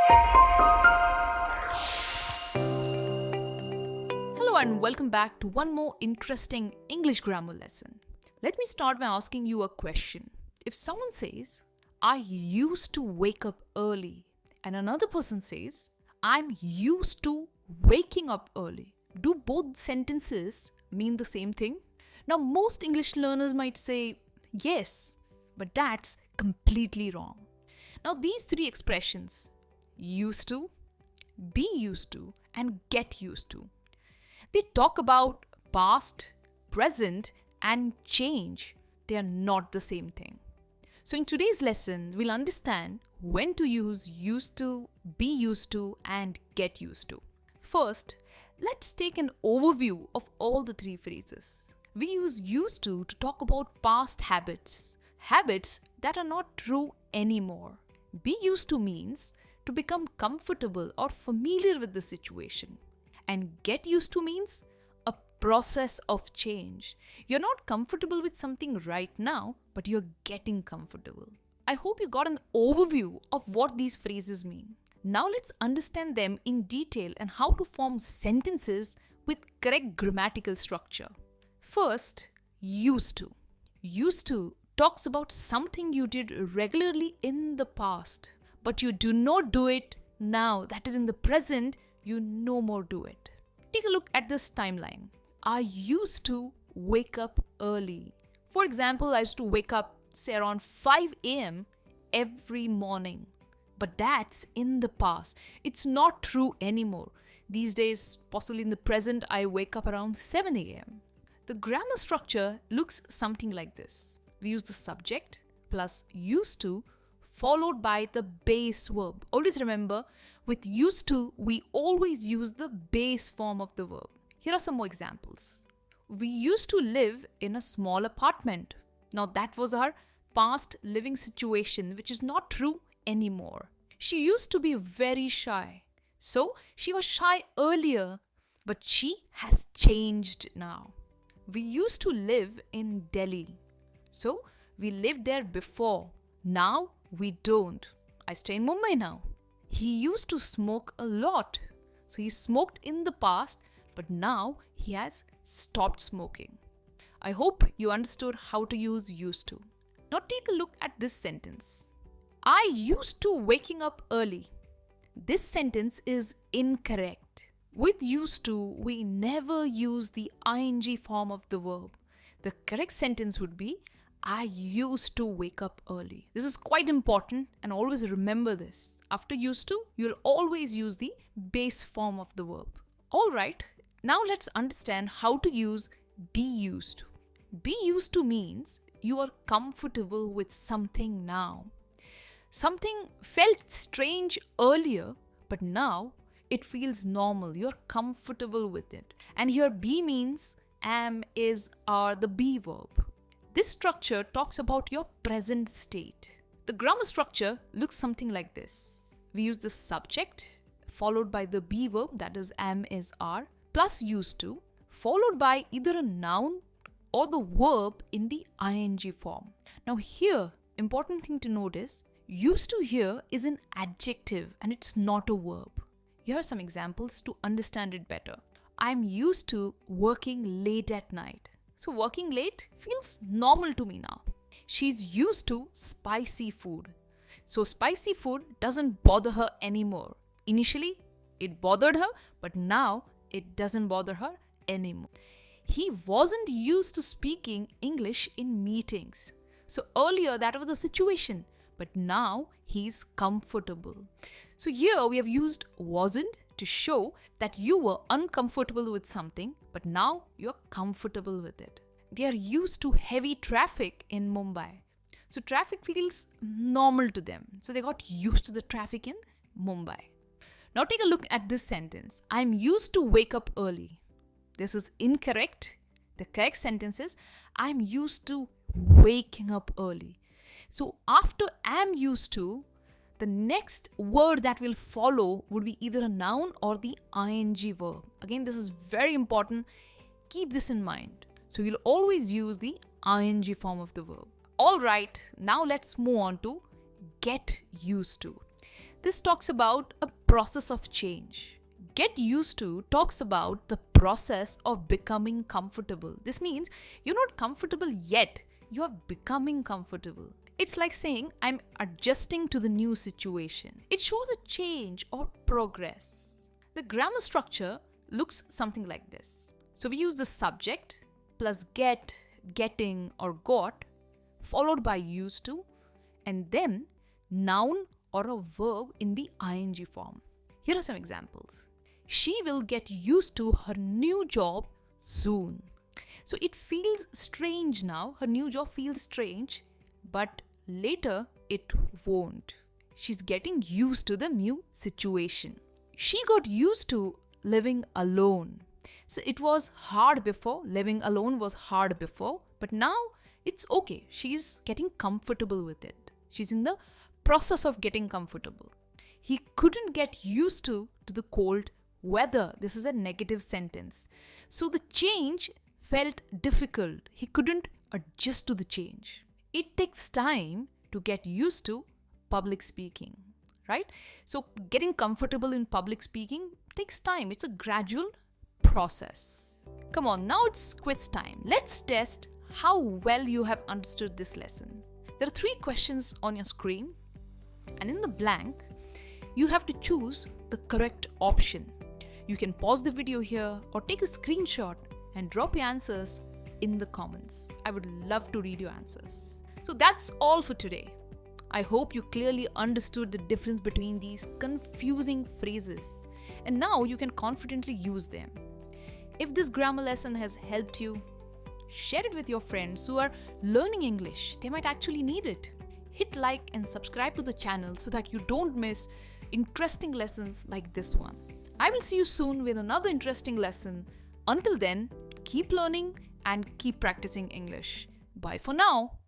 Hello and welcome back to one more interesting English grammar lesson. Let me start by asking you a question. If someone says, I used to wake up early, and another person says, I'm used to waking up early, do both sentences mean the same thing? Now, most English learners might say, yes, but that's completely wrong. Now, these three expressions, used to, be used to, and get used to, they talk about past, present, and change. They are not the same thing. So in today's lesson, we'll understand when to use used to, be used to, and get used to. First, let's take an overview of all the three phrases. We use used to talk about past habits, habits that are not true anymore. Be used to means to become comfortable or familiar with the situation. And get used to means a process of change. You're not comfortable with something right now, but you're getting comfortable. I hope you got an overview of what these phrases mean. Now let's understand them in detail and how to form sentences with correct grammatical structure. First, used to. Used to talks about something you did regularly in the past, but you do not do it now. That is in the present. You no more do it. Take a look at this timeline. I used to wake up early. For example, I used to wake up, say, around 5 a.m. every morning. But that's in the past. It's not true anymore. These days, possibly in the present, I wake up around 7 a.m. The grammar structure looks something like this. We use the subject plus used to followed by the base verb. Always remember, with used to, we always use the base form of the verb. Here are some more examples. We used to live in a small apartment. Now that was our past living situation, which is not true anymore. She used to be very shy. So she was shy earlier, but she has changed now. We used to live in Delhi. So we lived there before. Now we don't. I stay in Mumbai now. He used to smoke a lot. So he smoked in the past, but now he has stopped smoking. I hope you understood how to use used to. Now take a look at this sentence. I used to waking up early. This sentence is incorrect. With used to, we never use the ing form of the verb. The correct sentence would be, I used to wake up early. This is quite important and always remember this. After used to, you'll always use the base form of the verb. Alright, now let's understand how to use be used to. Be used to means you are comfortable with something now. Something felt strange earlier, but now it feels normal. You're comfortable with it. And here be means am, is, are the be verb. This structure talks about your present state. The grammar structure looks something like this. We use the subject followed by the be verb, that is am, is, are, plus used to, followed by either a noun or the verb in the ing form. Now here, important thing to note is, used to here is an adjective and it's not a verb. Here are some examples to understand it better. I'm used to working late at night. So working late feels normal to me now. She's used to spicy food. So spicy food doesn't bother her anymore. Initially, it bothered her, but now it doesn't bother her anymore. He wasn't used to speaking English in meetings. So earlier that was the situation, but now he's comfortable. So here we have used wasn't to show that you were uncomfortable with something, but now you're comfortable with it. They are used to heavy traffic in Mumbai. So traffic feels normal to them. So they got used to the traffic in Mumbai. Now take a look at this sentence. I'm used to wake up early. This is incorrect. The correct sentence is I'm used to waking up early. So after am used to, the next word that will follow would be either a noun or the ing verb. Again, this is very important. Keep this in mind. So you'll always use the ing form of the verb. Alright, now let's move on to get used to. This talks about a process of change. Get used to talks about the process of becoming comfortable. This means you're not comfortable yet, you're becoming comfortable. It's like saying, I'm adjusting to the new situation. It shows a change or progress. The grammar structure looks something like this. So we use the subject plus get, getting, or got, followed by used to, and then noun or a verb in the ing form. Here are some examples. She will get used to her new job soon. So it feels strange now. Her new job feels strange, but later it won't. She's getting used to the new situation. She got used to living alone. So it was hard before, living alone was hard before, but now it's okay. She's getting comfortable with it. She's in the process of getting comfortable. He couldn't get used to the cold weather. This is a negative sentence. So the change felt difficult. He couldn't adjust to the change. It takes time to get used to public speaking, right? So getting comfortable in public speaking takes time. It's a gradual process. Come on, now it's quiz time. Let's test how well you have understood this lesson. There are 3 questions on your screen, and in the blank, you have to choose the correct option. You can pause the video here or take a screenshot and drop your answers in the comments. I would love to read your answers. So that's all for today. I hope you clearly understood the difference between these confusing phrases, and now you can confidently use them. If this grammar lesson has helped you, share it with your friends who are learning English. They might actually need it. Hit like and subscribe to the channel so that you don't miss interesting lessons like this one. I will see you soon with another interesting lesson. Until then, keep learning and keep practicing English. Bye for now.